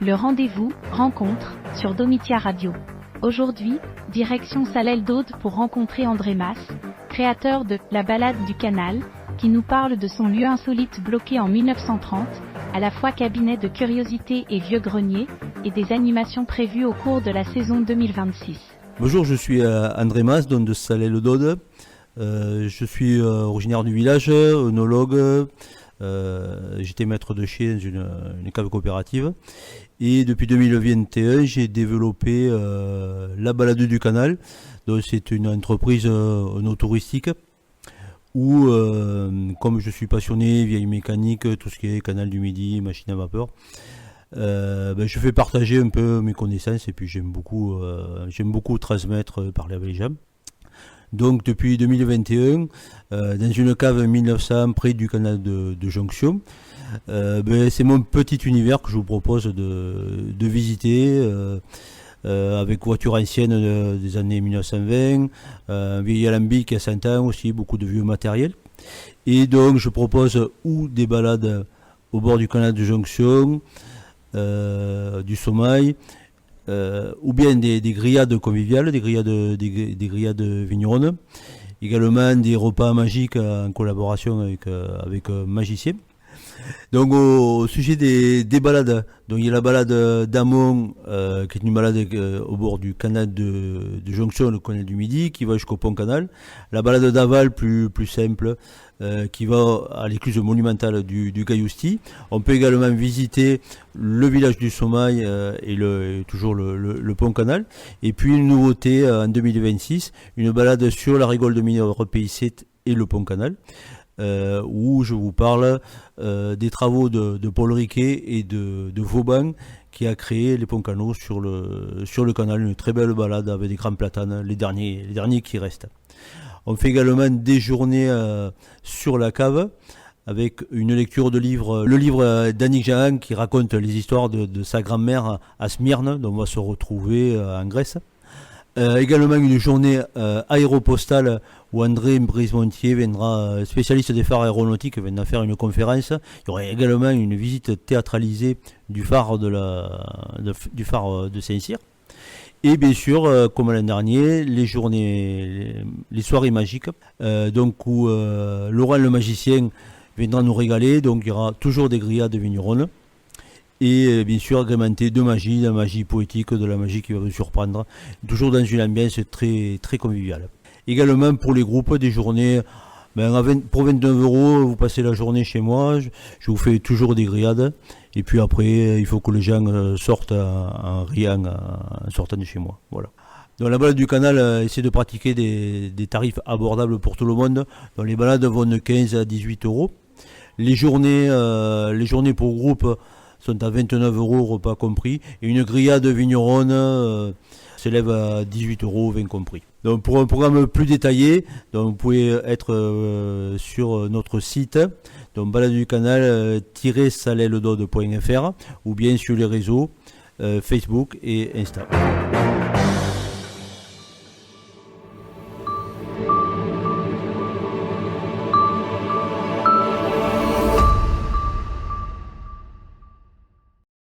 Le rendez-vous, rencontre, sur Domitia Radio. Aujourd'hui, direction Salelles d'Aude pour rencontrer André Mas, créateur de La Balade du Canal, qui nous parle de son lieu insolite bloqué en 1930, à la fois cabinet de curiosités et vieux grenier, et des animations prévues au cours de la saison 2026. Bonjour, je suis André Mas, donc de Salelles d'Aude. Je suis originaire du village, œnologue. J'étais maître de chai dans une cave coopérative. Et depuis 2021, j'ai développé La Balade du Canal. Donc c'est une entreprise touristique où, comme je suis passionné, vieille mécanique, tout ce qui est canal du Midi, machine à vapeur, je fais partager un peu mes connaissances et puis j'aime beaucoup transmettre, parler avec les gens. Donc depuis 2021, dans une cave 1900 près du canal de Jonction, c'est mon petit univers que je vous propose de visiter avec voitures anciennes des années 1920, un vieil alambic à 100 ans aussi, beaucoup de vieux matériel. Et donc je propose ou des balades au bord du canal de Jonction, du sommeil, ou bien des grillades conviviales, des grillades vigneronnes, également des repas magiques en collaboration avec un magicien. Donc au sujet des balades, donc il y a la balade d'Amont qui est une balade au bord du canal de Jonction, le canal du Midi, qui va jusqu'au pont canal. La balade d'Aval plus simple, qui va à l'écluse monumentale du Gaillousti. On peut également visiter le village du Sommeil et toujours le pont canal. Et puis une nouveauté en 2026, une balade sur la rigole de Mineur PIC et le pont canal. Où je vous parle des travaux de Paul Riquet et de Vauban qui a créé les ponts canaux sur le canal, une très belle balade avec des grands platanes, les derniers qui restent. On fait également des journées sur la cave avec une lecture de livres, le livre d'Annick Jahan qui raconte les histoires de sa grand-mère à Smyrne, dont on va se retrouver en Grèce. Également une journée aéropostale où André Brismontier viendra, spécialiste des phares aéronautiques, viendra faire une conférence. Il y aura également une visite théâtralisée du phare de Saint-Cyr. Et bien sûr, comme l'an dernier, les soirées magiques, donc où Laurent le magicien viendra nous régaler. Donc il y aura toujours des grillades vigneronnes. Et bien sûr agrémenté de magie, de la magie poétique, de la magie qui va vous surprendre, toujours dans une ambiance très, très conviviale. Également pour les groupes, des journées, pour 29 €, vous passez la journée chez moi, je vous fais toujours des grillades, et puis après il faut que les gens sortent en riant, en sortant de chez moi. Voilà. Donc la balade du canal essaie de pratiquer des tarifs abordables pour tout le monde, donc les balades vont de 15 à 18 €. Les journées pour groupe sont à 29 € repas compris, et une grillade vigneronne s'élève à 18 €, 20 compris. Donc pour un programme plus détaillé, donc vous pouvez être sur notre site, donc baladeducanal-salelledaude.fr, ou bien sur les réseaux Facebook et Insta.